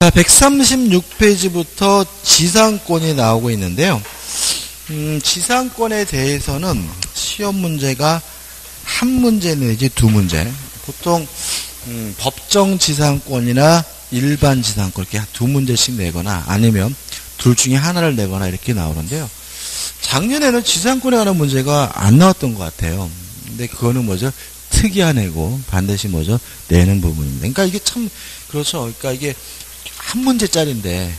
자, 136페이지부터 지상권이 나오고 있는데요. 지상권에 대해서는 시험 문제가 한 문제 내지 두 문제. 보통 법정 지상권이나 일반 지상권 이렇게 두 문제씩 내거나 아니면 둘 중에 하나를 내거나 이렇게 나오는데요. 작년에는 지상권에 관한 문제가 안 나왔던 것 같아요. 근데 그거는 뭐죠? 특이한 애고 반드시 뭐죠? 내는 부분입니다. 그러니까 이게 참 그렇죠. 그러니까 이게 한 문제짜리인데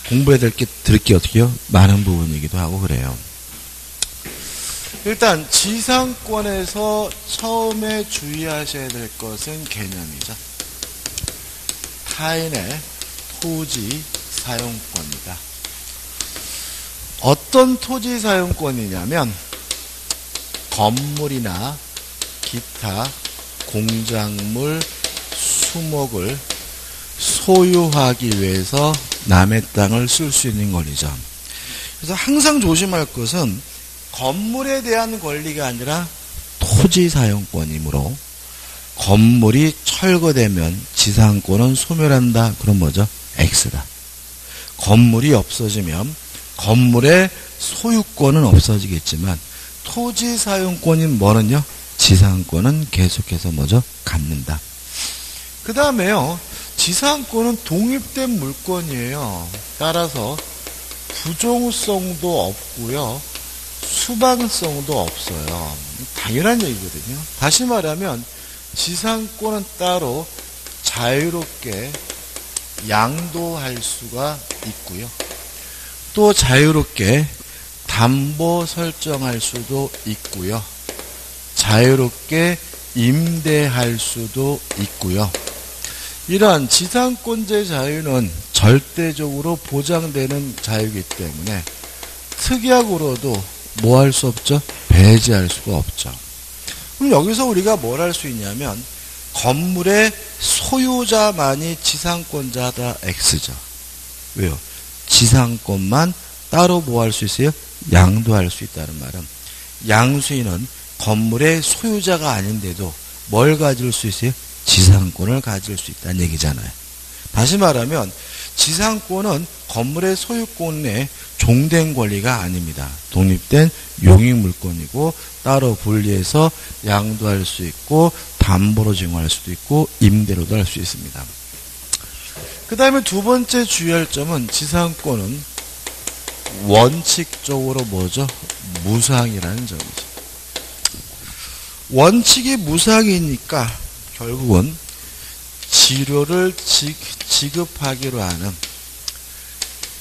공부해야 될 게 들을 게 어떻게요? 많은 부분이기도 하고 그래요. 일단 지상권에서 처음에 주의하셔야 될 것은 개념이죠. 타인의 토지 사용권이다. 어떤 토지 사용권이냐면 건물이나 기타 공작물, 수목을 소유하기 위해서 남의 땅을 쓸 수 있는 권리죠. 그래서 항상 조심할 것은 건물에 대한 권리가 아니라 토지 사용권이므로 건물이 철거되면 지상권은 소멸한다. 그럼 뭐죠? X다. 건물이 없어지면 건물의 소유권은 없어지겠지만 토지 사용권인 뭐는요? 지상권은 계속해서 뭐죠? 갖는다. 그 다음에요. 지상권은 독립된 물건이에요. 따라서 부종성도 없고요. 수반성도 없어요. 당연한 얘기거든요. 다시 말하면 지상권은 따로 자유롭게 양도할 수가 있고요. 또 자유롭게 담보 설정할 수도 있고요. 자유롭게 임대할 수도 있고요. 이러한 지상권제 자유는 절대적으로 보장되는 자유이기 때문에 특약으로도 뭐 할 수 없죠? 배제할 수가 없죠. 그럼 여기서 우리가 뭘 할 수 있냐면 건물의 소유자만이 지상권자다 X죠. 왜요? 지상권만 따로 뭐 할 수 있어요? 양도할 수 있다는 말은 양수인은 건물의 소유자가 아닌데도 뭘 가질 수 있어요? 지상권을 가질 수 있다는 얘기잖아요. 다시 말하면 지상권은 건물의 소유권에 종된 권리가 아닙니다. 독립된 용익물권이고 따로 분리해서 양도할 수 있고 담보로 증여할 수도 있고 임대로도 할 수 있습니다. 그 다음에 두 번째 주의할 점은 지상권은 원칙적으로 뭐죠? 무상이라는 점이죠. 원칙이 무상이니까 결국은 치료를 지급하기로 하는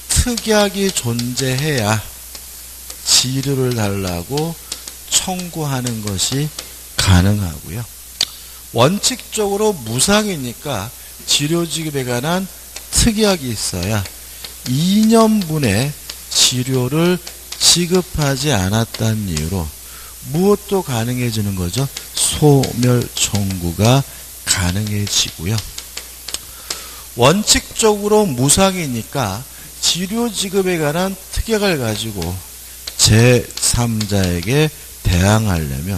특약이 존재해야 치료를 달라고 청구하는 것이 가능하고요. 원칙적으로 무상이니까 치료 지급에 관한 특약이 있어야 2년분의 치료를 지급하지 않았다는 이유로 무엇도 가능해지는 거죠? 소멸 청구가 가능해지고요. 원칙적으로 무상이니까 치료 지급에 관한 특약을 가지고 제3자에게 대항하려면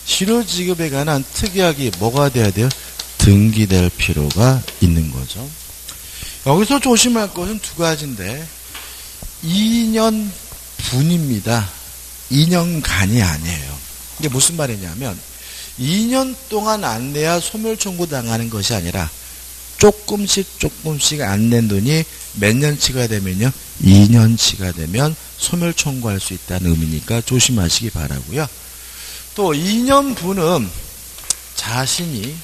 치료 지급에 관한 특약이 뭐가 돼야 돼요? 등기될 필요가 있는 거죠. 여기서 조심할 것은 두 가지인데 2년분입니다. 2년간이 아니에요. 이게 무슨 말이냐면 2년 동안 안 내야 소멸 청구 당하는 것이 아니라 조금씩 안 낸 돈이 몇 년치가 되면요? 2년치가 되면 소멸 청구할 수 있다는 의미니까 조심하시기 바라고요. 또 2년분은 자신이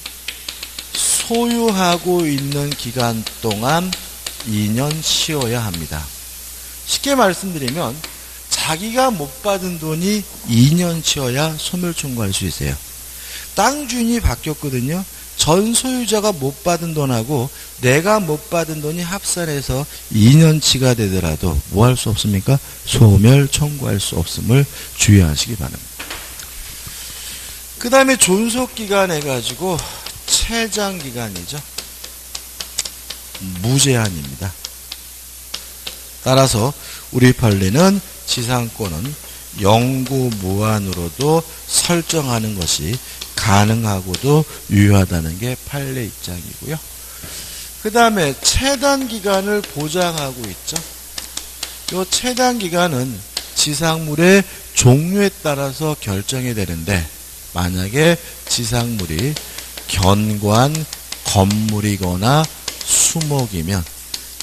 소유하고 있는 기간 동안 2년 치어야 합니다. 쉽게 말씀드리면 자기가 못 받은 돈이 2년 치어야 소멸 청구할 수 있어요. 땅 주인이 바뀌었거든요. 전 소유자가 못 받은 돈하고 내가 못 받은 돈이 합산해서 2년치가 되더라도 뭐 할 수 없습니까? 소멸 청구할 수 없음을 주의하시기 바랍니다. 그 다음에 존속기간 해가지고 최장기간이죠. 무제한입니다. 따라서 우리 판례는 지상권은 영구 무한으로도 설정하는 것이 가능하고도 유효하다는 게 판례 입장이고요. 그 다음에 체단 기간을 보장하고 있죠. 이 체단 기간은 지상물의 종류에 따라서 결정이 되는데, 만약에 지상물이 견고한 건물이거나 수목이면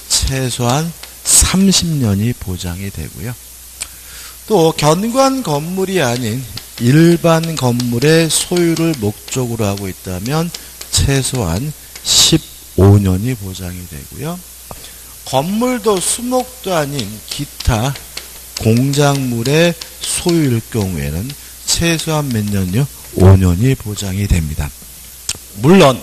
최소한 30년이 보장이 되고요. 또 견고한 건물이 아닌 일반 건물의 소유를 목적으로 하고 있다면 최소한 15년이 보장이 되고요. 건물도 수목도 아닌 기타 공작물의 소유일 경우에는 최소한 몇 년요? 5년이 보장이 됩니다. 물론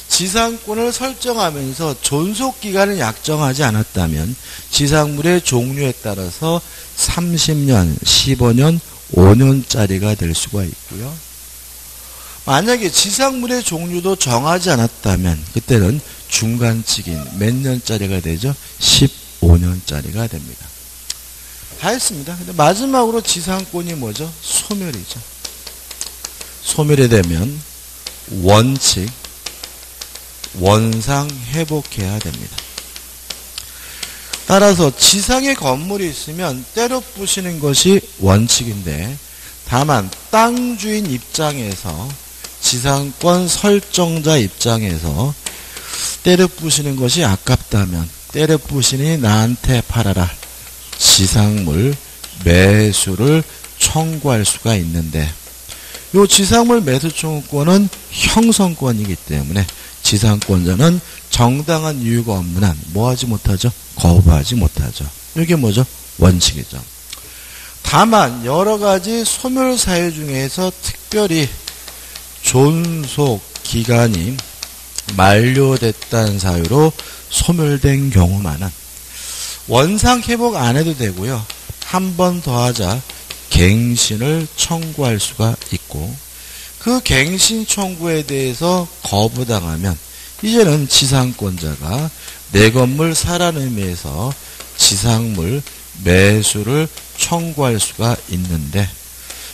지상권을 설정하면서 존속기간을 약정하지 않았다면 지상물의 종류에 따라서 30년, 15년, 5년짜리가 될 수가 있고요. 만약에 지상물의 종류도 정하지 않았다면 그때는 중간치기인 몇 년짜리가 되죠? 15년짜리가 됩니다. 다 했습니다. 근데 마지막으로 지상권이 뭐죠? 소멸이죠. 소멸이 되면 원칙, 원상 회복해야 됩니다. 따라서 지상에 건물이 있으면 때려 부시는 것이 원칙인데, 다만 땅 주인 입장에서, 지상권 설정자 입장에서 때려 부시는 것이 아깝다면 때려 부시니 나한테 팔아라, 지상물 매수를 청구할 수가 있는데, 이 지상물 매수 청구권은 형성권이기 때문에 지상권자는 정당한 이유가 없는 한 뭐하지 못하죠? 거부하지 못하죠. 이게 뭐죠? 원칙이죠. 다만 여러 가지 소멸 사유 중에서 특별히 존속 기간이 만료됐다는 사유로 소멸된 경우만은 원상 회복 안 해도 되고요. 한 번 더 하자 갱신을 청구할 수가 있고, 그 갱신 청구에 대해서 거부당하면 이제는 지상권자가 내 건물 사라는 의미에서 지상물 매수를 청구할 수가 있는데,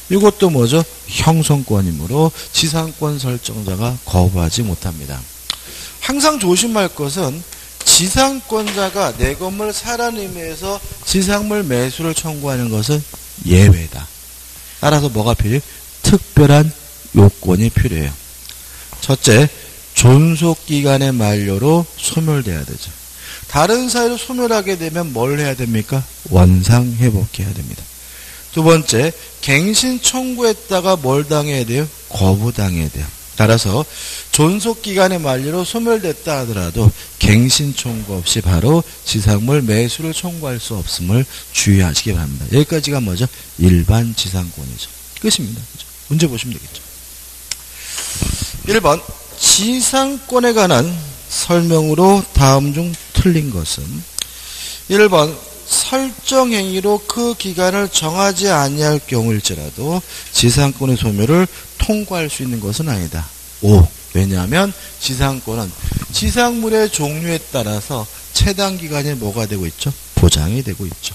이것도 뭐죠? 형성권이므로 지상권 설정자가 거부하지 못합니다. 항상 조심할 것은 지상권자가 내 건물 사라는 의미에서 지상물 매수를 청구하는 것은 예외다. 따라서 뭐가 필요해요? 특별한 요건이 필요해요. 첫째, 존속기간의 만료로 소멸돼야 되죠. 다른 사유로 소멸하게 되면 뭘 해야 됩니까? 원상회복해야 됩니다. 두 번째, 갱신 청구했다가 뭘 당해야 돼요? 거부당해야 돼요. 따라서 존속기간의 만료로 소멸됐다 하더라도 갱신 청구 없이 바로 지상물 매수를 청구할 수 없음을 주의하시기 바랍니다. 여기까지가 뭐죠? 일반 지상권이죠. 끝입니다. 그죠? 문제 보시면 되겠죠. 1번, 지상권에 관한 설명으로 다음 중 틀린 것은 1번, 설정행위로 그 기간을 정하지 아니할 경우일지라도 지상권의 소멸을 통과할 수 있는 것은 아니다. 5. 왜냐하면 지상권은 지상물의 종류에 따라서 체단 기간이 뭐가 되고 있죠? 보장이 되고 있죠.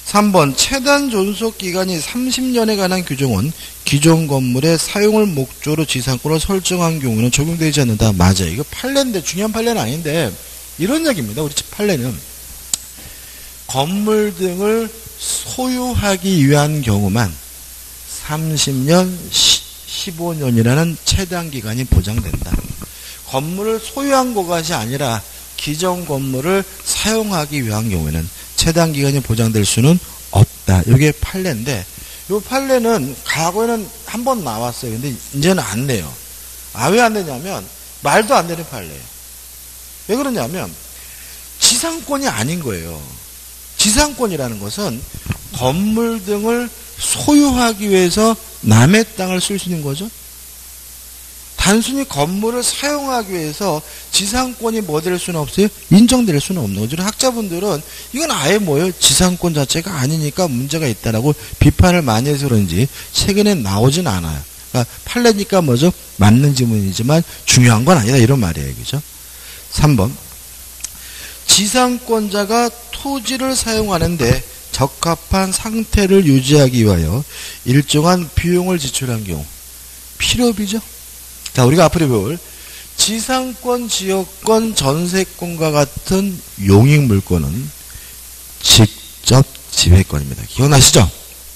3번, 체단 존속 기간이 30년에 관한 규정은 기존 건물의 사용을 목적으로 지상권을 설정한 경우는 적용되지 않는다. 맞아요. 이거 판례인데, 중요한 판례는 아닌데 이런 얘기입니다. 우리 판례는 건물 등을 소유하기 위한 경우만 30년, 15년이라는 체단 기간이 보장된다. 건물을 소유한 것이 아니라 기존 건물을 사용하기 위한 경우에는 체단 기간이 보장될 수는 없다. 이게 판례인데, 이 판례는 과거에는 한 번 나왔어요. 근데 이제는 안 내요. 왜 안 되냐면 말도 안 되는 판례예요. 왜 그러냐면 지상권이 아닌 거예요. 지상권이라는 것은 건물 등을 소유하기 위해서 남의 땅을 쓸 수 있는 거죠. 단순히 건물을 사용하기 위해서 지상권이 뭐 될 수는 없어요? 인정될 수는 없는 거죠. 학자분들은 이건 아예 뭐예요? 지상권 자체가 아니니까 문제가 있다라고 비판을 많이 해서 그런지 최근에 나오진 않아요. 그러니까 판례니까 뭐죠? 맞는 지문이지만 중요한 건 아니다. 이런 말이에요. 그죠? 3번. 지상권자가 토지를 사용하는데 적합한 상태를 유지하기 위하여 일정한 비용을 지출한 경우. 필요비죠. 자, 우리가 앞으로 배울 지상권, 지역권, 전세권과 같은 용익물권은 직접 지배권입니다. 기억나시죠?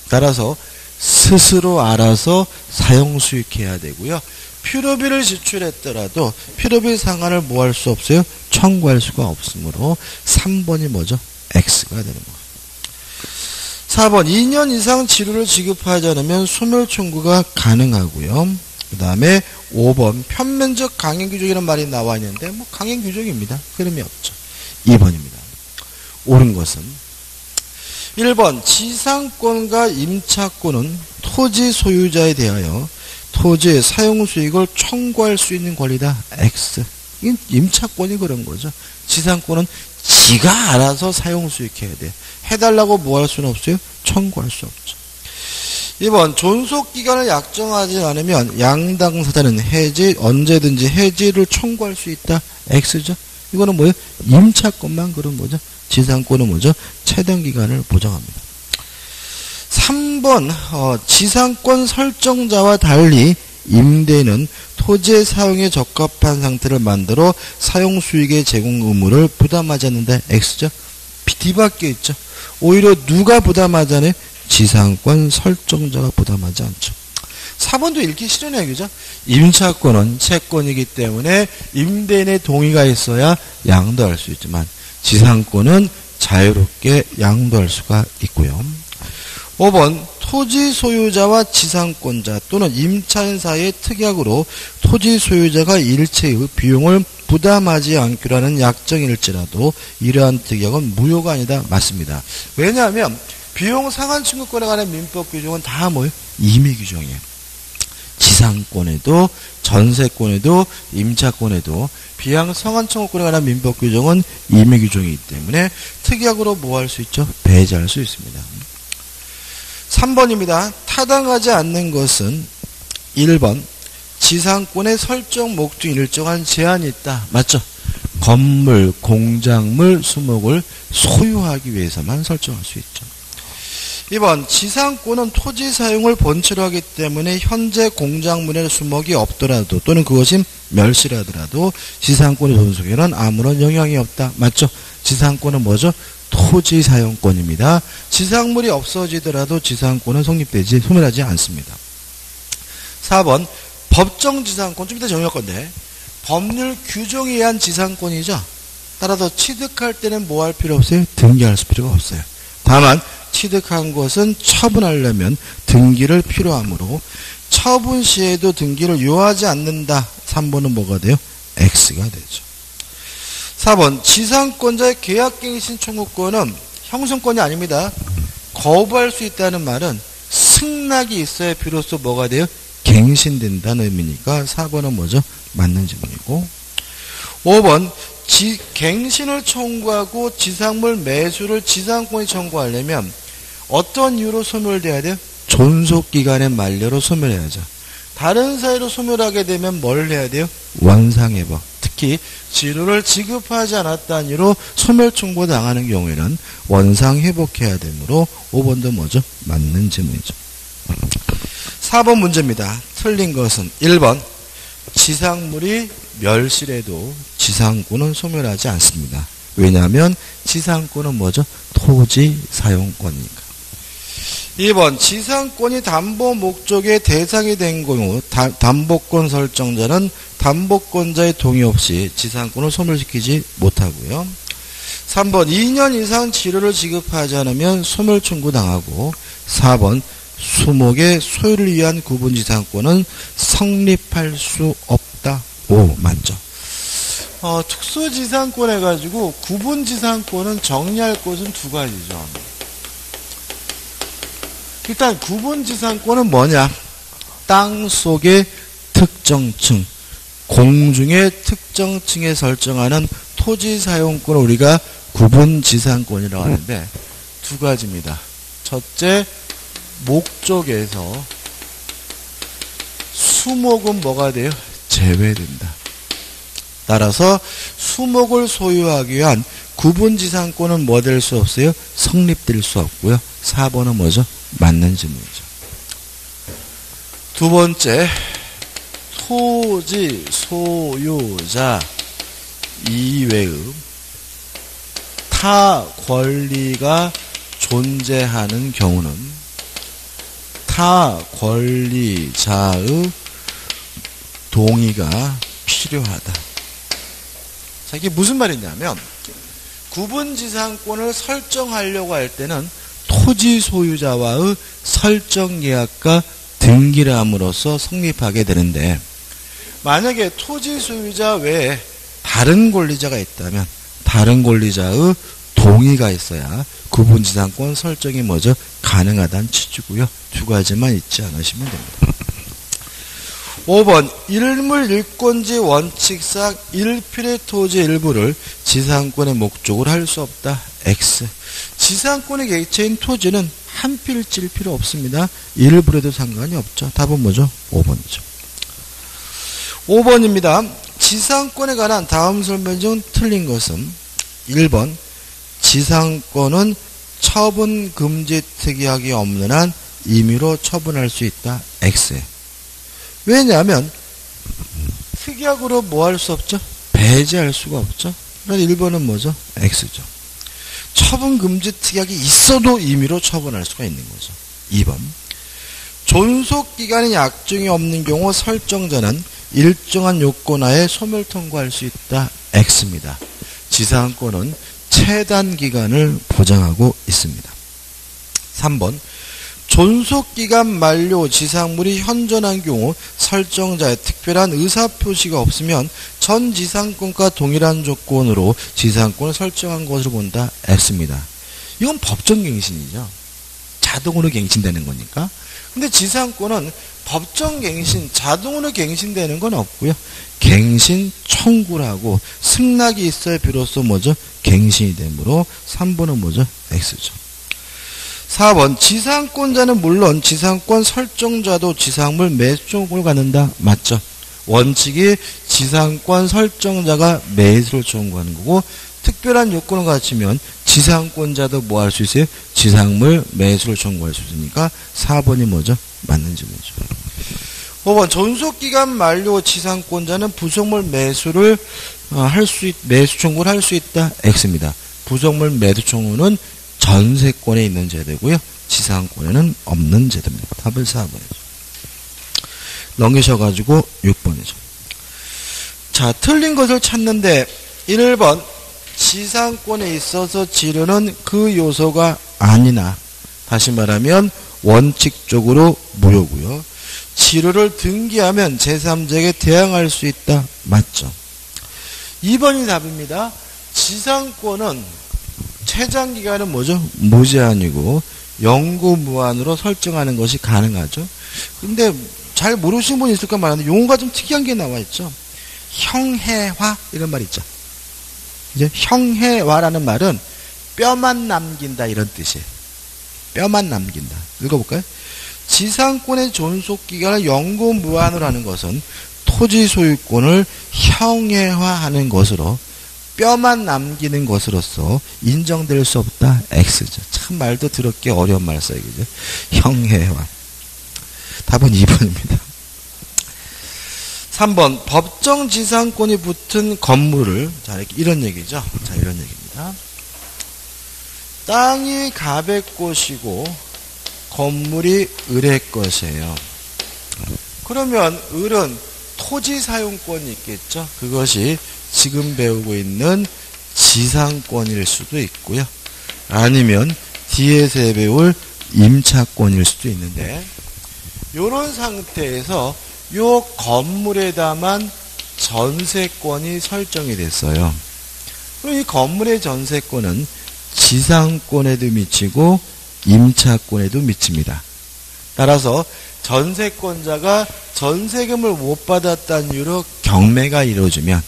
따라서 스스로 알아서 사용 수익해야 되고요. 필요비를 지출했더라도 필요비 상한을 뭐 할 수 없어요? 청구할 수가 없으므로 3번이 뭐죠? X가 되는 거예요. 4번 2년 이상 치료를 지급하지 않으면 소멸 청구가 가능하고요. 그 다음에 5번 편면적 강행규정이라는 말이 나와 있는데 뭐 강행규정입니다. 흐름이 없죠. 2번입니다. 옳은 것은 1번 지상권과 임차권은 토지 소유자에 대하여 토지의 사용 수익을 청구할 수 있는 권리다. X. 이건 임차권이 그런 거죠. 지상권은 지가 알아서 사용 수익해야 돼. 해달라고 뭐 할 수는 없어요? 청구할 수 없죠. 2번 존속기간을 약정하지 않으면 양당사자는 해지 언제든지 해지를 청구할 수 있다. X죠. 이거는 뭐예요? 임차권만 그런 거죠. 지상권은 뭐죠? 최단기간을 보장합니다. 3번 지상권 설정자와 달리 임대인은 토지의 사용에 적합한 상태를 만들어 사용 수익의 제공 의무를 부담하지 않는다. X죠. 뒤바뀌어 있죠. 오히려 누가 부담하잖아요? 지상권 설정자가 부담하지 않죠. 4번도 읽기 싫으네요. 그죠? 임차권은 채권이기 때문에 임대인의 동의가 있어야 양도할 수 있지만 지상권은 자유롭게 양도할 수가 있고요. 5번 토지 소유자와 지상권자 또는 임차인 사이의 특약으로 토지 소유자가 일체의 비용을 부담하지 않기로 하는 약정일지라도 이러한 특약은 무효가 아니다. 맞습니다. 왜냐하면 비용 상한 청구권에 관한 민법 규정은 다 뭐예요? 임의 규정이에요. 지상권에도 전세권에도 임차권에도 비용 상한 청구권에 관한 민법 규정은 임의 규정이기 때문에 특약으로 뭐 할 수 있죠? 배제할 수 있습니다. 3번입니다. 타당하지 않는 것은 1번 지상권의 설정 목적이 일정한 제한이 있다. 맞죠? 건물, 공작물, 수목을 소유하기 위해서만 설정할 수 있죠. 2번 지상권은 토지 사용을 본체로 하기 때문에 현재 공작물의 수목이 없더라도 또는 그것이 멸실하더라도 지상권의 존속에는 아무런 영향이 없다. 맞죠? 지상권은 뭐죠? 토지 사용권입니다. 지상물이 없어지더라도 지상권은 성립되지 소멸하지 않습니다. 4번 법정 지상권 좀 이따 정리할 건데 법률 규정에 의한 지상권이죠. 따라서 취득할 때는 뭐 할 필요 없어요? 등기할 필요가 없어요. 다만 취득한 것은 처분하려면 등기를 필요하므로 처분 시에도 등기를 요하지 않는다. 3번은 뭐가 돼요? X가 되죠. 4번 지상권자의 계약갱신 청구권은 형성권이 아닙니다. 거부할 수 있다는 말은 승낙이 있어야 비로소 뭐가 돼요? 갱신된다는 의미니까 4번은 뭐죠? 맞는 질문이고 5번 갱신을 청구하고 지상물 매수를 지상권이 청구하려면 어떤 이유로 소멸돼야 돼요? 존속기간의 만료로 소멸해야죠. 다른 사유로 소멸하게 되면 뭘 해야 돼요? 원상회복. 특히 지료를 지급하지 않았다는 이유로 소멸 청구 당하는 경우에는 원상회복해야 되므로 5번도 뭐죠? 맞는 질문이죠. 4번 문제입니다. 틀린 것은 1번 지상물이 멸실해도 지상권은 소멸하지 않습니다. 왜냐하면 지상권은 뭐죠? 토지 사용권이니까. 2번 지상권이 담보 목적의 대상이 된 경우 담보권 설정자는 담보권자의 동의 없이 지상권을 소멸시키지 못하고요. 3번 2년 이상 지료를 지급하지 않으면 소멸 청구당하고 4번 수목의 소유를 위한 구분지상권은 성립할 수 없다. 5 맞죠? 특수지상권 해가지고 구분지상권은 정리할 것은 두 가지죠. 일단 구분지상권은 뭐냐? 땅 속의 특정층, 공중의 특정층에 설정하는 토지사용권을 우리가 구분지상권이라고 하는데 두 가지입니다. 첫째, 목적에서 수목은 뭐가 돼요? 제외된다. 따라서 수목을 소유하기 위한 구분지상권은 뭐 될 수 없어요? 성립될 수 없고요. 4번은 뭐죠? 맞는 질문이죠. 두 번째, 토지 소유자 이외의 타 권리가 존재하는 경우는 타 권리자의 동의가 필요하다. 자, 이게 무슨 말이냐면 구분지상권을 설정하려고 할 때는 토지 소유자와의 설정 계약과 등기를 함으로써 성립하게 되는데, 만약에 토지 소유자 외에 다른 권리자가 있다면 다른 권리자의 동의가 있어야 구분지상권 설정이 뭐죠? 가능하다는 취지고요. 두 가지만 잊지 않으시면 됩니다. 5번 일물일권지 원칙상 일필의 토지 일부를 지상권의 목적으로 할 수 없다. X. 지상권의 객체인 토지는 한 필 필요 없습니다. 일부라도 상관이 없죠. 답은 뭐죠? 5번이죠. 5번입니다. 지상권에 관한 다음 설명 중 틀린 것은 1번 지상권은 처분 금지 특이하기 없는 한 임의로 처분할 수 있다. X. 왜냐하면 특약으로 뭐 할 수 없죠? 배제할 수가 없죠. 그래서 1번은 뭐죠? X죠. 처분 금지 특약이 있어도 임의로 처분할 수가 있는 거죠. 2번 존속기간의 약정이 없는 경우 설정자는 일정한 요건하에 소멸 통과할 수 있다. X입니다. 지상권은 최단기간을 보장하고 있습니다. 3번 존속기간 만료 지상물이 현존한 경우 설정자의 특별한 의사표시가 없으면 전 지상권과 동일한 조건으로 지상권을 설정한 것으로 본다. X입니다. 이건 법정갱신이죠. 자동으로 갱신되는 거니까. 근데 지상권은 법정갱신, 자동으로 갱신되는 건 없고요. 갱신 청구를 하고 승낙이 있어야 비로소 뭐죠? 갱신이 되므로 3번은 뭐죠? X죠. 4번 지상권자는 물론 지상권 설정자도 지상물 매수 청구를 갖는다. 맞죠? 원칙이 지상권 설정자가 매수를 청구하는 거고 특별한 요건을 갖추면 지상권자도 뭐 할 수 있어요? 지상물 매수를 청구할 수 있으니까 4번이 뭐죠? 맞는 질문이죠. 5번 존속기간 만료 지상권자는 부속물 매수를 매수 청구를 할 수 있다. X입니다. 부속물 매수 청구는 전세권에 있는 제도고요. 지상권에는 없는 제도입니다. 답은 4번이죠. 넘기셔가지고 6번이죠. 자, 틀린 것을 찾는데 1번 지상권에 있어서 지르는 그 요소가 아니나, 다시 말하면 원칙적으로 무효고요. 지르를 등기하면 제3자에게 대항할 수 있다. 맞죠? 2번이 답입니다. 지상권은 최장기간은 뭐죠? 무제한이고 영구무한으로 설정하는 것이 가능하죠. 근데 잘 모르시는 분이 있을까 말하는데 용어가 좀 특이한 게 나와 있죠. 형해화 이런 말 있죠. 이제 형해화라는 말은 뼈만 남긴다 이런 뜻이에요. 뼈만 남긴다. 읽어볼까요? 지상권의 존속기간을 영구무한으로 하는 것은 토지 소유권을 형해화하는 것으로 뼈만 남기는 것으로서 인정될 수 없다. X죠. 참 말도 더럽게 어려운 말 써요. 그죠? 형해화. 답은 2번입니다. 3번 법정 지상권이 붙은 건물을, 자, 이렇게 이런 얘기죠. 자, 이런 얘기입니다. 땅이 갑의 것이고 건물이 을의 것이에요. 그러면 을은 토지 사용권이 있겠죠. 그것이 지금 배우고 있는 지상권일 수도 있고요. 아니면 뒤에서 배울 임차권일 수도 있는데, 이런 상태에서 이 건물에다만 전세권이 설정이 됐어요. 그럼 이 건물의 전세권은 지상권에도 미치고 임차권에도 미칩니다. 따라서 전세권자가 전세금을 못 받았다는 이유로 경매가 이루어지면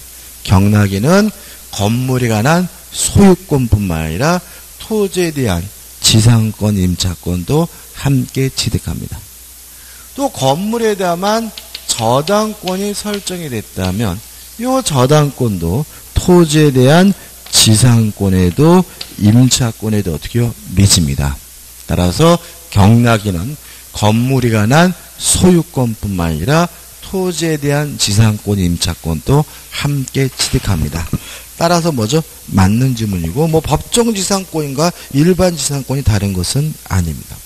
경락인은 건물에 관한 소유권뿐만 아니라 토지에 대한 지상권, 임차권도 함께 취득합니다. 또 건물에 대한 저당권이 설정이 됐다면 이 저당권도 토지에 대한 지상권에도 임차권에도 어떻게요? 미칩니다. 따라서 경락인은 건물에 관한 소유권뿐만 아니라 토지에 대한 지상권, 임차권도 함께 취득합니다. 따라서 뭐죠? 맞는 지문이고, 뭐 법정 지상권과 일반 지상권이 다른 것은 아닙니다.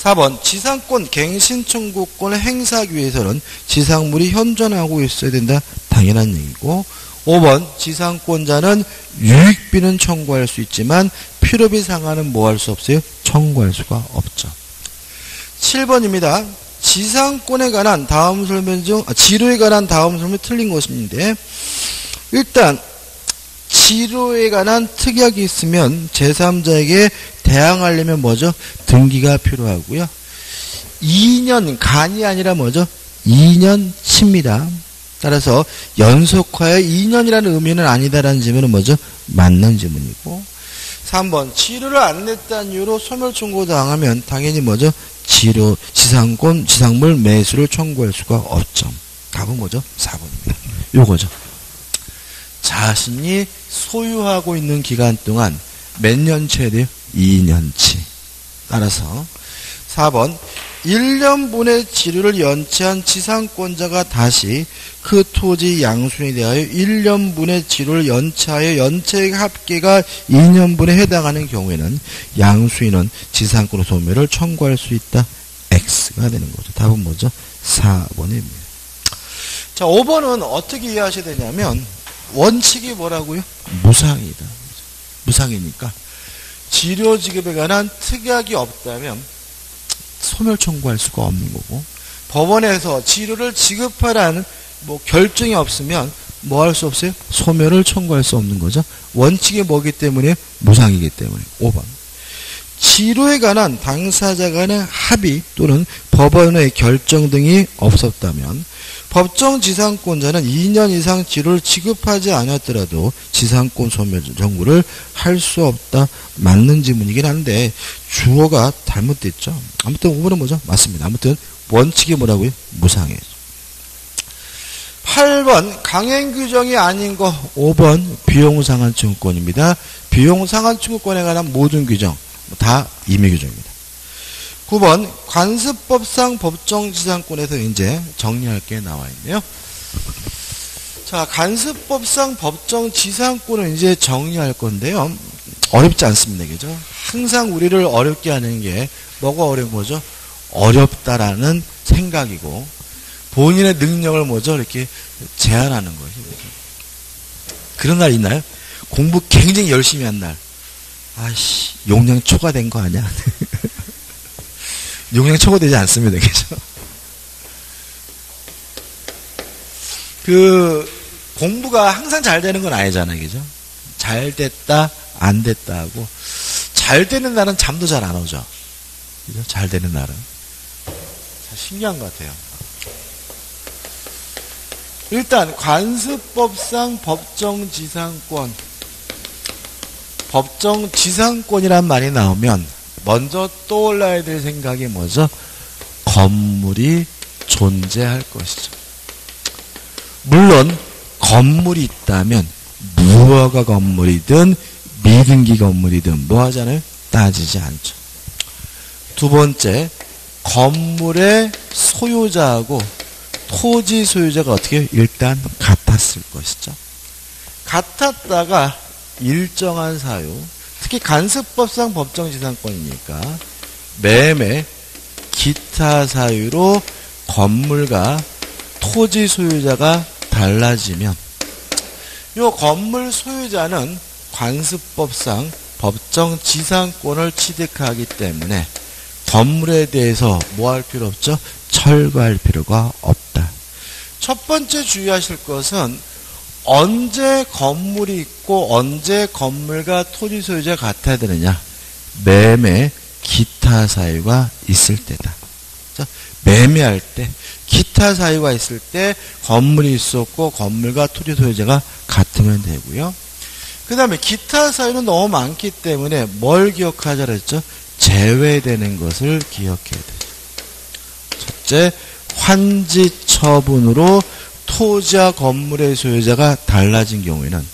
4번, 지상권 갱신 청구권을 행사하기 위해서는 지상물이 현존하고 있어야 된다. 당연한 얘기고. 5번, 지상권자는 유익비는 청구할 수 있지만 필요비 상한은 뭐 할 수 없어요? 청구할 수가 없죠. 7번입니다. 지상권에 관한 다음 설명 중 지료에 관한 다음 설명이 틀린 것인데, 일단 지료에 관한 특약이 있으면 제3자에게 대항하려면 뭐죠? 등기가 필요하고요. 2년 간이 아니라 뭐죠? 2년치입니다. 따라서 연속하여 2년이라는 의미는 아니다라는 지문은 뭐죠? 맞는 지문이고. 3번, 지료를 안 냈다는 이유로 소멸 청구 당하면 당연히 뭐죠? 지상권, 지상물 매수를 청구할 수가 없죠. 답은 뭐죠? 4번입니다. 요거죠. 자신이 소유하고 있는 기간 동안 몇 년치에 돼요? 2년치. 따라서 4번, 1년분의 지료를 연체한 지상권자가 다시 그 토지 양수인에 대하여 1년분의 지료를 연체하여 연체액 합계가 2년분에 해당하는 경우에는 양수인은 지상권 소멸을 청구할 수 있다. X가 되는 거죠. 답은 뭐죠? 4번입니다. 자, 5번은 어떻게 이해하셔야 되냐면, 원칙이 뭐라고요? 무상이다. 무상이니까 지료 지급에 관한 특약이 없다면 소멸 청구할 수가 없는 거고, 법원에서 지료를 지급하라는 뭐 결정이 없으면 뭐 할 수 없어요? 소멸을 청구할 수 없는 거죠. 원칙이 뭐기 때문에? 무상이기 때문에. 5번. 지료에 관한 당사자 간의 합의 또는 법원의 결정 등이 없었다면 법정 지상권자는 2년 이상 지료를 지급하지 않았더라도 지상권 소멸 청구를 할 수 없다. 맞는 지문이긴 한데 주어가 잘못됐죠. 아무튼 5번은 뭐죠? 맞습니다. 아무튼 원칙이 뭐라고요? 무상이에요. 8번, 강행 규정이 아닌 거. 5번, 비용상한 청구권입니다. 비용상한 청구권에 관한 모든 규정 다 임의 규정입니다. 9번, 관습법상 법정지상권에서 이제 정리할 게 나와 있네요. 자, 관습법상 법정지상권을 이제 정리할 건데요. 어렵지 않습니다. 그죠? 항상 우리를 어렵게 하는 게 뭐가 어려운 거죠? 어렵다라는 생각이고, 본인의 능력을 뭐죠? 이렇게 제한하는 거죠. 그런 날 있나요? 공부 굉장히 열심히 한 날. 아이씨, 용량 초과된 거 아니야? 용량 초과되지 않습니다. 그죠? 공부가 항상 잘 되는 건 아니잖아요. 그죠? 잘 됐다, 안 됐다 하고, 잘 되는 날은 잠도 잘 안 오죠. 그죠? 잘 되는 날은. 참 신기한 것 같아요. 일단, 관습법상 법정지상권, 법정지상권이란 말이 나오면 먼저 떠올라야 될 생각이 뭐죠? 건물이 존재할 것이죠. 물론 건물이 있다면 무허가 건물이든 미등기 건물이든 뭐 하잖아요? 따지지 않죠. 두 번째, 건물의 소유자하고 토지 소유자가 어떻게 해요? 일단 같았을 것이죠. 같았다가 일정한 사유, 특히 간습법상 법정지상권이니까 매매, 기타 사유로 건물과 토지 소유자가 달라지면 이 건물 소유자는 관습법상 법정지상권을 취득하기 때문에 건물에 대해서 뭐 할 필요 없죠? 철거할 필요가 없다. 첫 번째 주의하실 것은 언제 건물이 있고 언제 건물과 토지 소유자가 같아야 되느냐? 매매, 기타 사유가 있을 때다. 매매할 때 기타 사유가 있을 때 건물이 있었고 건물과 토지 소유자가 같으면 되고요. 그 다음에 기타 사유는 너무 많기 때문에 뭘 기억하자 그랬죠? 제외되는 것을 기억해야 돼요. 첫째, 환지 처분으로 토지와 건물의 소유자가 달라진 경우에는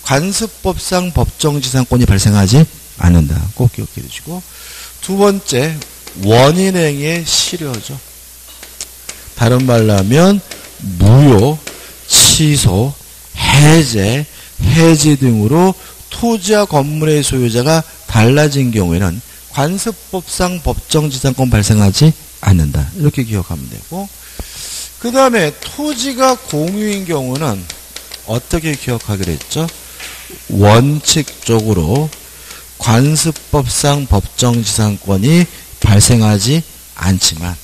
관습법상 법정지상권이 발생하지 않는다. 꼭 기억해 주시고, 두 번째, 원인행위의 실효죠. 다른 말로 하면 무효, 취소, 해제, 해지 등으로 토지와 건물의 소유자가 달라진 경우에는 관습법상 법정지상권 발생하지 않는다. 이렇게 기억하면 되고, 그 다음에 토지가 공유인 경우는 어떻게 기억하기로 했죠? 원칙적으로 관습법상 법정지상권이 발생하지 않지만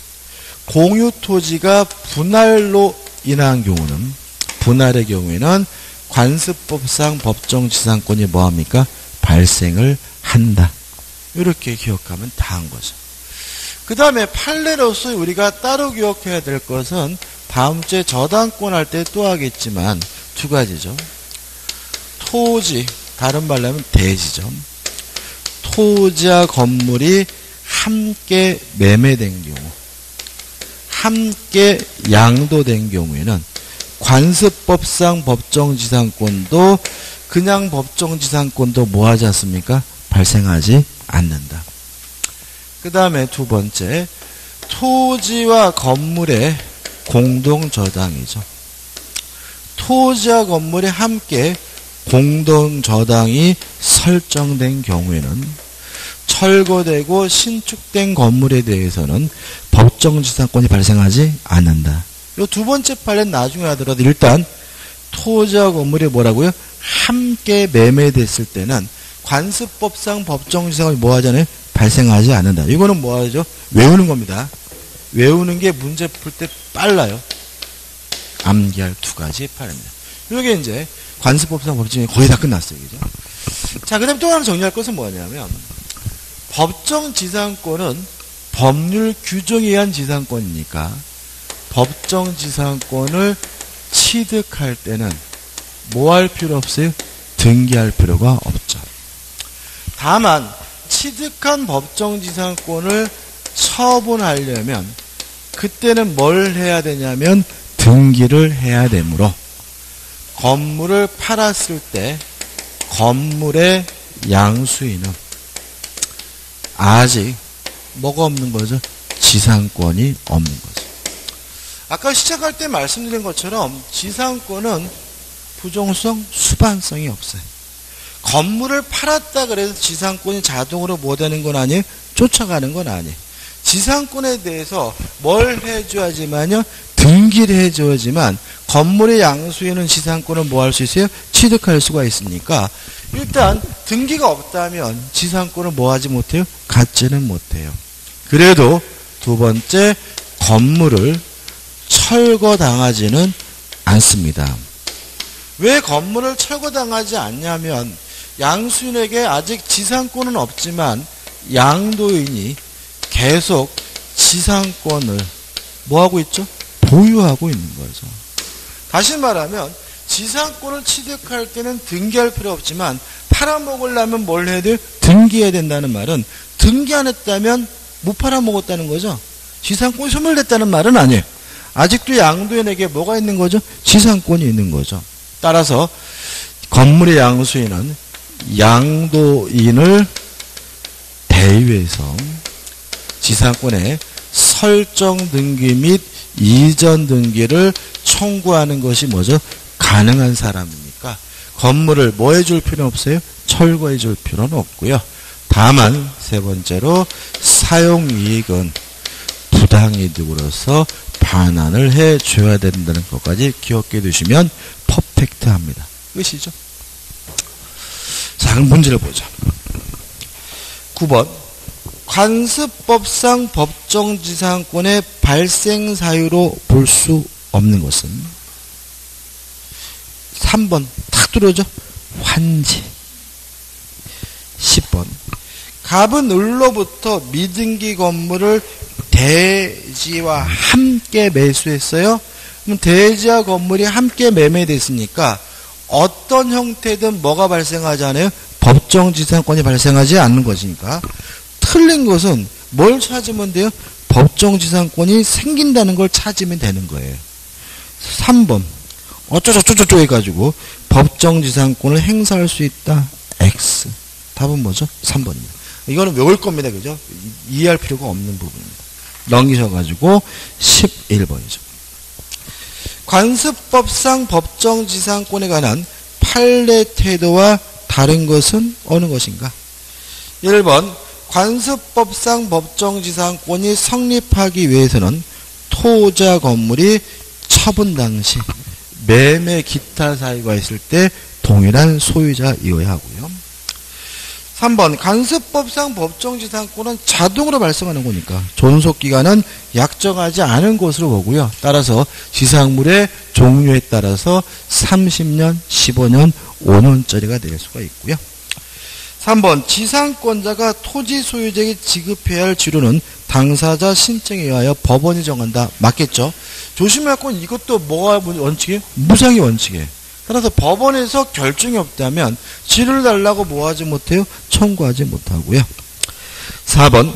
공유 토지가 분할로 인한 경우는, 분할의 경우에는 관습법상 법정지상권이 뭐합니까? 발생을 한다. 이렇게 기억하면 다 한 거죠. 그 다음에 판례로서 우리가 따로 기억해야 될 것은 다음 주에 저당권 할 때 또 하겠지만 두 가지죠. 토지, 다른 말로 하면 대지죠. 토지와 건물이 함께 매매된 경우, 함께 양도된 경우에는 관습법상 법정지상권도 그냥 법정지상권도 뭐하지 않습니까? 발생하지 않는다. 그 다음에 두 번째, 토지와 건물의 공동저당이죠. 토지와 건물이 함께 공동저당이 설정된 경우에는 철거되고 신축된 건물에 대해서는 법정지상권이 발생하지 않는다. 이 두 번째 판례는 나중에 하더라도 일단 토지와 건물이 뭐라고요? 함께 매매됐을 때는 관습법상 법정지상권이 뭐하잖아요? 발생하지 않는다. 이거는 뭐하죠? 외우는 겁니다. 외우는 게 문제 풀 때 빨라요. 암기할 두 가지 판례입니다. 이게 이제 관습법상 법정이 거의 다 끝났어요. 그죠? 자, 그 다음에 또 하나 정리할 것은 뭐냐면, 법정지상권은 법률 규정에 의한 지상권이니까 법정지상권을 취득할 때는 뭐 할 필요 없어요? 등기할 필요가 없죠. 다만 취득한 법정지상권을 처분하려면 그때는 뭘 해야 되냐면 등기를 해야 되므로 건물을 팔았을 때 건물의 양수인은 아직 뭐가 없는 거죠? 지상권이 없는 거죠. 아까 시작할 때 말씀드린 것처럼 지상권은 부종성, 수반성이 없어요. 건물을 팔았다 그래서 지상권이 자동으로 뭐 되는 건 아니에요? 쫓아가는 건 아니에요. 지상권에 대해서 뭘 해줘야지만요? 등기를 해줘야지만 건물의 양수인은 지상권을 뭐 할 수 있어요? 취득할 수가 있으니까 일단 등기가 없다면 지상권을 뭐 하지 못해요? 갖지는 못해요. 그래도 두 번째, 건물을 철거당하지는 않습니다. 왜 건물을 철거당하지 않냐면 양수인에게 아직 지상권은 없지만 양도인이 계속 지상권을 뭐하고 있죠? 보유하고 있는 거죠. 다시 말하면 지상권을 취득할 때는 등기할 필요 없지만 팔아먹으려면 뭘 해야 돼요? 등기해야 된다는 말은 등기 안 했다면 못 팔아먹었다는 거죠. 지상권이 소멸됐다는 말은 아니에요. 아직도 양도인에게 뭐가 있는 거죠? 지상권이 있는 거죠. 따라서 건물의 양수인은 양도인을 대위해서 지상권의 설정 등기 및 이전 등기를 청구하는 것이 뭐죠? 가능한 사람이니까 건물을 뭐 해줄 필요는 없어요? 철거해 줄 필요는 없고요. 다만 세 번째로 사용이익은 부당이득으로서 반환을 해줘야 된다는 것까지 기억해 두시면 퍼펙트합니다. 끝이죠. 자, 그럼 문제를 보자. 9번. 관습법상 법정지상권의 발생 사유로 볼 수 없는 것은 3번 탁 들어오죠. 환지. 10번. 갑은 을로부터 미등기 건물을 대지와 함께 매수했어요. 그럼 대지와 건물이 함께 매매됐으니까 어떤 형태든 뭐가 발생하지 않아요? 법정지상권이 발생하지 않는 것이니까. 틀린 것은 뭘 찾으면 돼요? 법정지상권이 생긴다는 걸 찾으면 되는 거예요. 3번 어쩌저쩌저쩌 해가지고 법정지상권을 행사할 수 있다. X. 답은 뭐죠? 3번입니다. 이거는 외울 겁니다. 그죠? 이해할 필요가 없는 부분입니다. 넘기셔가지고 11번이죠. 관습법상 법정지상권에 관한 판례 태도와 다른 것은 어느 것인가? 1번 관습법상 법정지상권이 성립하기 위해서는 토자 건물이 처분 당시 매매 기타 사유가 있을 때 동일한 소유자이어야 하고요. 3번 관습법상 법정지상권은 자동으로 발생하는 거니까 존속기간은 약정하지 않은 것으로 보고요. 따라서 지상물의 종류에 따라서 30년, 15년, 5년짜리가 될 수가 있고요. 3번 지상권자가 토지 소유자에게 지급해야 할 지료는 당사자 신청에 의하여 법원이 정한다. 맞겠죠? 조심할 건 이것도 뭐가 원칙이에요? 무상의 원칙이에요. 따라서 법원에서 결정이 없다면 지료를 달라고 뭐하지 못해요? 청구하지 못하고요. 4번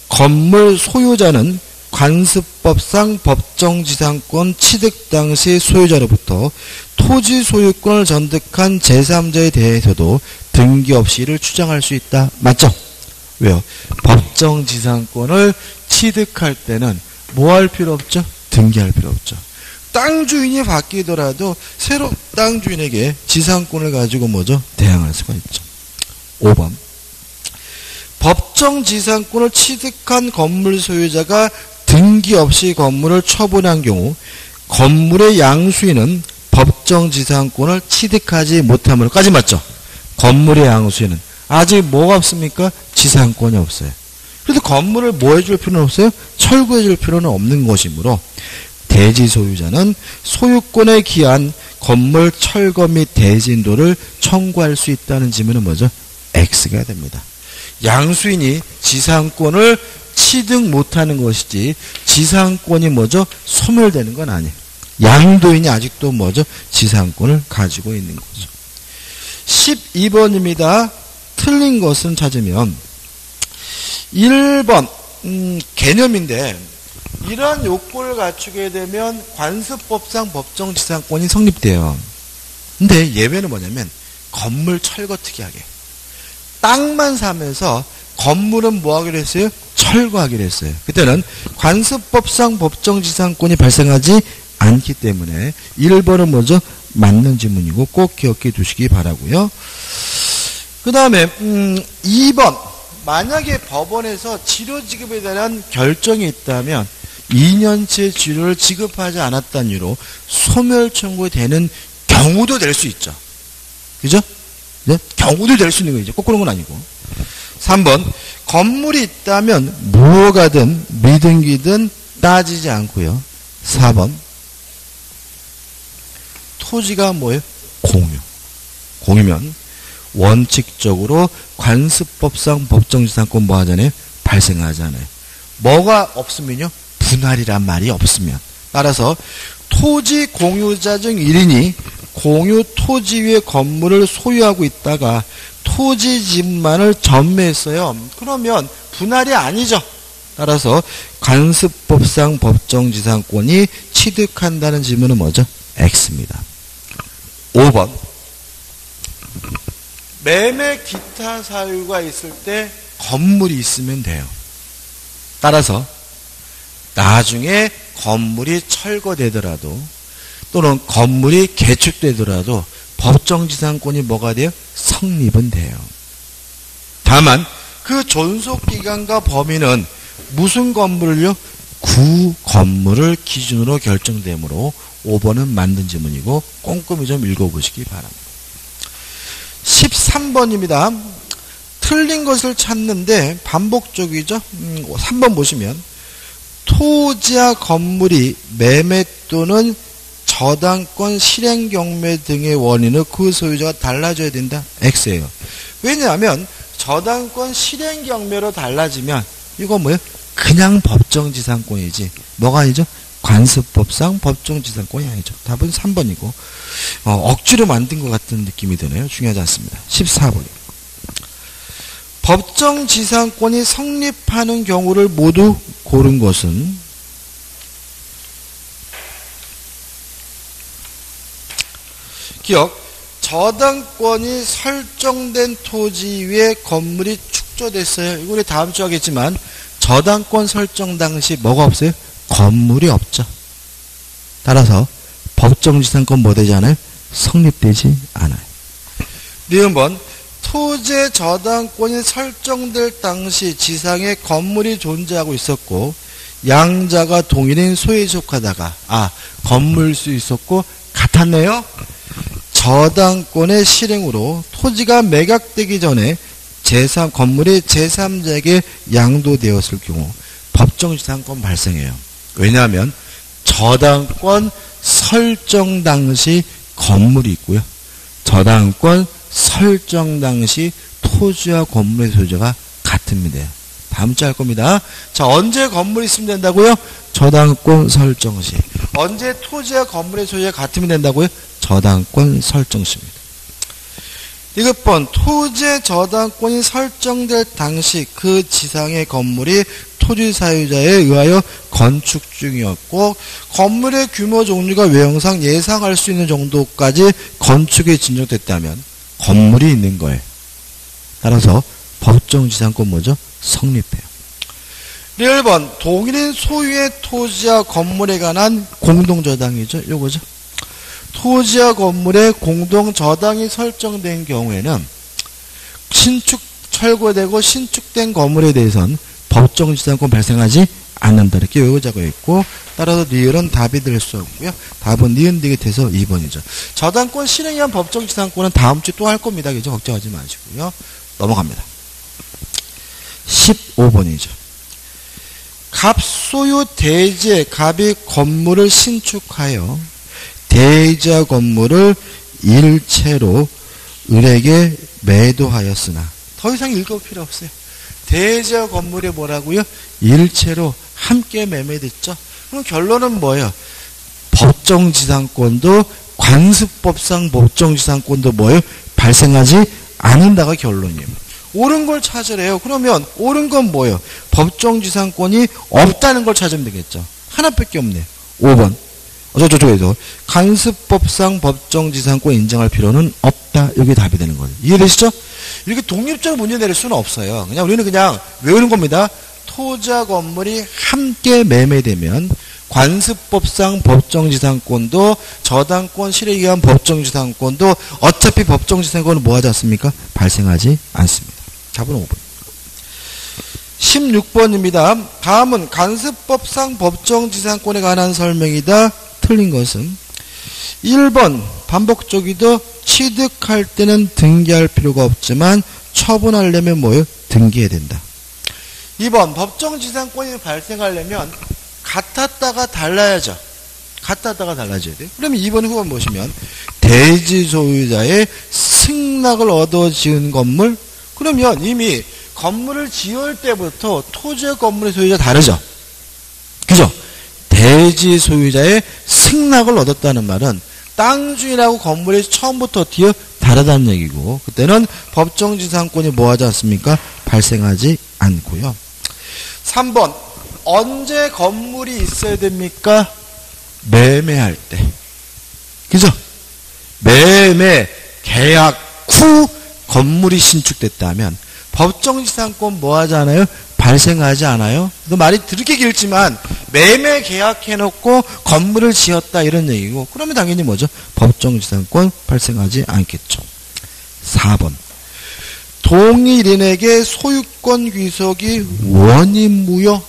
건물 소유자는 관습법상 법정지상권 취득 당시 소유자로부터 토지 소유권을 전득한 제3자에 대해서도 등기 없이 이를 주장할 수 있다. 맞죠? 왜요? 법정지상권을 취득할 때는 뭐 할 필요 없죠? 등기할 필요 없죠. 땅 주인이 바뀌더라도 새로 땅 주인에게 지상권을 가지고 뭐죠? 대항할 수가 있죠. 5번 법정지상권을 취득한 건물 소유자가 등기 없이 건물을 처분한 경우 건물의 양수인은 법정지상권을 취득하지 못함으로까지 맞죠? 건물의 양수인은 아직 뭐가 없습니까? 지상권이 없어요. 그래서 건물을 뭐 해줄 필요는 없어요? 철거해줄 필요는 없는 것이므로 대지 소유자는 소유권에 기한 건물 철거 및 대진도를 청구할 수 있다는 지문은 뭐죠? X가 됩니다. 양수인이 지상권을 취득 못하는 것이지 지상권이 뭐죠? 소멸되는 건 아니에요. 양도인이 아직도 뭐죠? 지상권을 가지고 있는 거죠. 12번입니다. 틀린 것은 찾으면 1번 개념인데 이러한 요건을 갖추게 되면 관습법상 법정지상권이 성립돼요. 근데 예외는 뭐냐면 건물 철거 특이하게 땅만 사면서 건물은 뭐 하기로 했어요? 철거하기로 했어요. 그때는 관습법상 법정지상권이 발생하지 않기 때문에 1번은 뭐죠? 맞는 지문이고 꼭 기억해 두시기 바라고요. 그 다음에 2번 만약에 법원에서 치료지급에 대한 결정이 있다면 2년치 치료를 지급하지 않았다는 이유로 소멸 청구되는 경우도 될 수 있죠. 그죠? 네? 경우도 될 수 있는 거죠. 꼭 그런 건 아니고. 3번 건물이 있다면 무허가든 미등기든 따지지 않고요. 4번 토지가 뭐예요? 공유면 원칙적으로 관습법상 법정지상권 뭐 하잖아요? 발생하잖아요. 뭐가 없으면요? 분할이란 말이 없으면. 따라서 토지 공유자 중 1인이 공유 토지 위에 건물을 소유하고 있다가 토지 집만을 전매했어요. 그러면 분할이 아니죠. 따라서 관습법상 법정지상권이 취득한다는 질문은 뭐죠? X입니다. 5번 매매 기타 사유가 있을 때 건물이 있으면 돼요. 따라서 나중에 건물이 철거되더라도 또는 건물이 개축되더라도 법정지상권이 뭐가 돼요? 성립은 돼요. 다만 그 존속기간과 범위는 무슨 건물을요? 구 건물을 기준으로 결정되므로 5번은 맞는 지문이고 꼼꼼히 좀 읽어보시기 바랍니다. 13번입니다. 틀린 것을 찾는데 반복적이죠. 3번 보시면 토지와 건물이 매매 또는 저당권 실행 경매 등의 원인은 그 소유자가 달라져야 된다. X예요. 왜냐하면 저당권 실행 경매로 달라지면 이거 뭐예요? 그냥 법정지상권이지 뭐가 아니죠? 관습법상 법정지상권이 아니죠. 답은 3번이고 억지로 만든 것 같은 느낌이 드네요. 중요하지 않습니다. 14번 법정지상권이 성립하는 경우를 모두 고른 것은 기억 저당권이 설정된 토지 위에 건물이 축조됐어요. 이거 우리 다음 주 하겠지만 저당권 설정 당시 뭐가 없어요? 건물이 없죠. 따라서 법정지상권 뭐 되지 않아요? 성립되지 않아요. 니은번 토지의 저당권이 설정될 당시 지상에 건물이 존재하고 있었고 양자가 동일인 소에 속하다가 건물 수 있었고 같았네요. 저당권의 실행으로 토지가 매각되기 전에 건물이 제3자에게 양도되었을 경우 법정지상권 발생해요. 왜냐하면 저당권 설정 당시 건물이 있고요. 저당권 설정 당시 토지와 건물의 소유자가 같습니다. 다음 주 할 겁니다. 자, 언제 건물이 있으면 된다고요? 저당권 설정 시. 언제 토지와 건물의 소유자가 같으면 된다고요? 저당권 설정 시입니다. 이것번 토지의 저당권이 설정될 당시 그 지상의 건물이 토지 사유자에 의하여 건축 중이었고 건물의 규모 종류가 외형상 예상할 수 있는 정도까지 건축이 진정됐다면 건물이 있는 거예요. 따라서 법정지상권 뭐죠? 성립해요. 1번 동일인 소유의 토지와 건물에 관한 공동저당이죠. 요거죠. 토지와 건물의 공동저당이 설정된 경우에는 철거되고 신축된 건물에 대해서는 법정지상권 발생하지 않는다. 이렇게 외우자고 했고 따라서 니을은 답이 될 수 없고요. 답은 니은 디귿해서 2번이죠. 저당권 실행에 의한 법정지상권은 다음 주에 또 할 겁니다. 그죠? 걱정하지 마시고요. 넘어갑니다. 15번이죠. 갑소유 대지의 갑이 건물을 신축하여 대지와 건물을 일체로 을에게 매도하였으나 더 이상 읽을 필요 없어요. 대지와 건물이 뭐라고요? 일체로 함께 매매됐죠. 그럼 결론은 뭐예요? 법정지상권도 관습법상 법정지상권도 뭐예요? 발생하지 않는다가 결론이에요. 옳은 걸 찾으래요. 그러면 옳은 건 뭐예요? 법정지상권이 없다는 걸 찾으면 되겠죠. 하나밖에 없네요. 5번. 저쪽에서 관습법상 법정지상권 인정할 필요는 없다. 이게 답이 되는 거예요. 이해되시죠? 이렇게 독립적으로 문제 내릴 수는 없어요. 우리는 그냥 외우는 겁니다. 토지와 건물이 함께 매매되면 관습법상 법정지상권도 저당권 실행에 의한 법정지상권도 어차피 법정지상권은 뭐하지 않습니까? 발생하지 않습니다. 답은 5번. 16번입니다. 다음은 관습법상 법정지상권에 관한 설명이다. 틀린 것은 1번 반복적이도 취득할 때는 등기할 필요가 없지만 처분하려면 뭐예요? 등기해야 된다. 2번 법정지상권이 발생하려면 같았다가 달라야죠. 같았다가 달라져야 돼요. 그러면 2번 후원 보시면 대지 소유자의 승낙을 얻어 지은 건물 그러면 이미 건물을 지을 때부터 토지의 건물의 소유자 다르죠. 그죠? 대지 소유자의 승낙을 얻었다는 말은 땅 주인하고 건물이 처음부터 뒤에 다르다는 얘기고 그때는 법정지상권이 뭐하지 않습니까? 발생하지 않고요. 3번 언제 건물이 있어야 됩니까? 매매할 때. 그죠? 매매 계약 후 건물이 신축됐다면 법정지상권 뭐하지 않아요? 발생하지 않아요? 말이 드럽게 길지만 매매 계약해놓고 건물을 지었다 이런 얘기고 그러면 당연히 뭐죠? 법정지상권 발생하지 않겠죠. 4번 동일인에게 소유권 귀속이 원인무효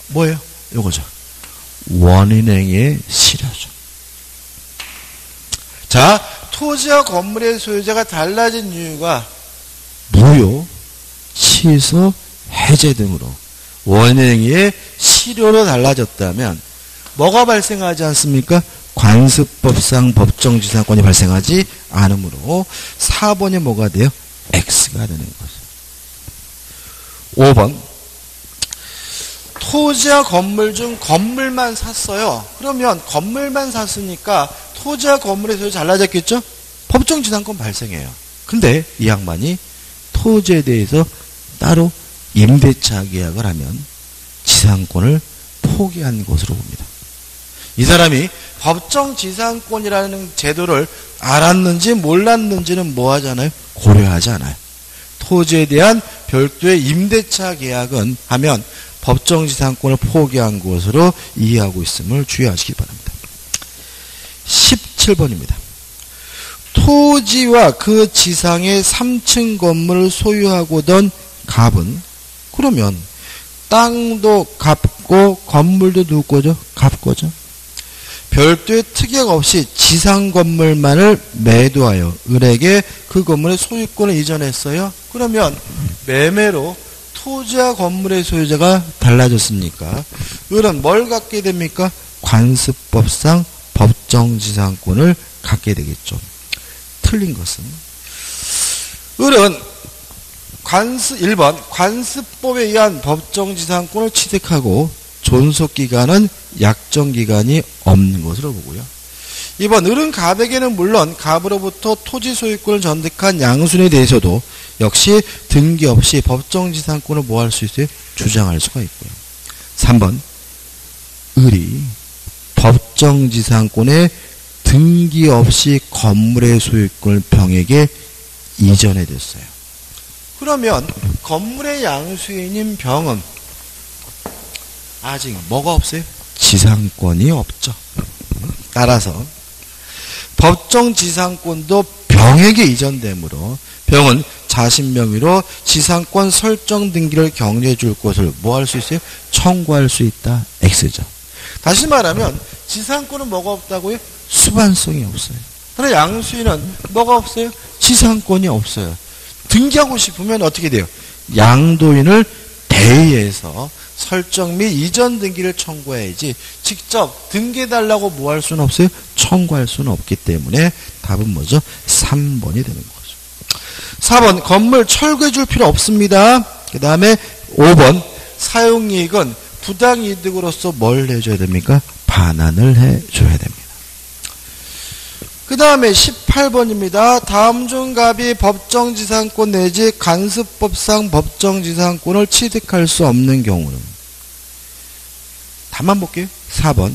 뭐예요? 요거죠. 원인행위의 실효죠. 자, 토지와 건물의 소유자가 달라진 이유가 무효, 취소, 해제 등으로 원인행위의 실효로 달라졌다면 뭐가 발생하지 않습니까? 관습법상 법정지상권이 발생하지 않으므로 4번이 뭐가 돼요? X가 되는 거죠. 5번 토지와 건물 중 건물만 샀어요. 그러면 건물만 샀으니까 토지와 건물의 소유 달라졌겠죠? 법정지상권 발생해요. 근데 이 양반이 토지에 대해서 따로 임대차 계약을 하면 지상권을 포기한 것으로 봅니다. 이 사람이 법정지상권이라는 제도를 알았는지 몰랐는지는 뭐 하잖아요? 고려하지 않아요. 토지에 대한 별도의 임대차 계약은 하면 법정지상권을 포기한 것으로 이해하고 있음을 주의하시기 바랍니다. 17번입니다. 토지와 그 지상의 3층 건물을 소유하고던 갑은 그러면 땅도 갑고 건물도 누구 거죠? 갑 거죠. 별도의 특약 없이 지상 건물만을 매도하여 을에게 그 건물의 소유권을 이전했어요. 그러면 매매로 토지와 건물의 소유자가 달라졌습니까? 을은 뭘 갖게 됩니까? 관습법상 법정지상권을 갖게 되겠죠. 틀린 것은 을은 1번 관습법에 의한 법정지상권을 취득하고 존속기간은 약정기간이 없는 것으로 보고요. 2번 을은 갑에게는 물론 갑으로부터 토지 소유권을 전득한 양순에 대해서도 역시 등기 없이 법정지상권을 뭐 할 수 있어요? 주장할 수가 있고요. 3번 을이 법정지상권에 등기 없이 건물의 소유권을 병에게 이전해줬어요. 그러면 건물의 양수인인 병은 아직 뭐가 없어요? 지상권이 없죠. 따라서 법정지상권도 병에게 이전되므로 병은 자신 명의로 지상권 설정 등기를 격려해 줄 것을 뭐 할 수 있어요? 청구할 수 있다. X죠. 다시 말하면 지상권은 뭐가 없다고요? 수반성이 없어요. 그러나 양수인은 뭐가 없어요? 지상권이 없어요. 등기하고 싶으면 어떻게 돼요? 양도인을 대의해서 설정 및 이전 등기를 청구해야지 직접 등기해달라고 뭐 할 수는 없어요? 청구할 수는 없기 때문에 답은 뭐죠? 3번이 되는 거죠. 4번 건물 철거해 줄 필요 없습니다. 그 다음에 5번 사용이익은 부당이득으로서 뭘 해줘야 됩니까? 반환을 해줘야 됩니다. 그 다음에 18번입니다. 다음 중 갑이 법정지상권 내지 간습법상 법정지상권을 취득할 수 없는 경우는 답만 볼게요. 4번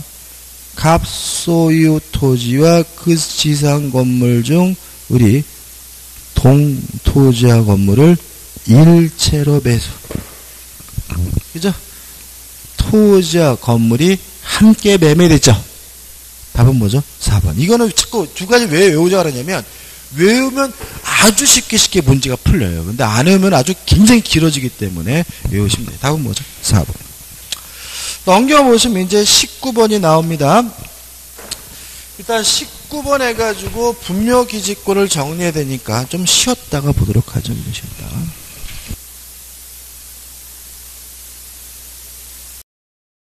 갑 소유 토지와 그 지상 건물 중 우리 동토지와 건물을 일체로 매수. 그죠? 토지와 건물이 함께 매매됐죠. 답은 뭐죠? 4번. 이거는 자꾸 두 가지 왜 외우자 그러냐면 외우면 아주 쉽게 문제가 풀려요. 근데 안 외우면 아주 굉장히 길어지기 때문에 외우시면 돼요. 답은 뭐죠? 4번. 넘겨보시면 이제 19번이 나옵니다. 일단 19번 해가지고 분묘기지권을 정리해야 되니까 좀 쉬었다가 보도록 하죠. 쉬었다.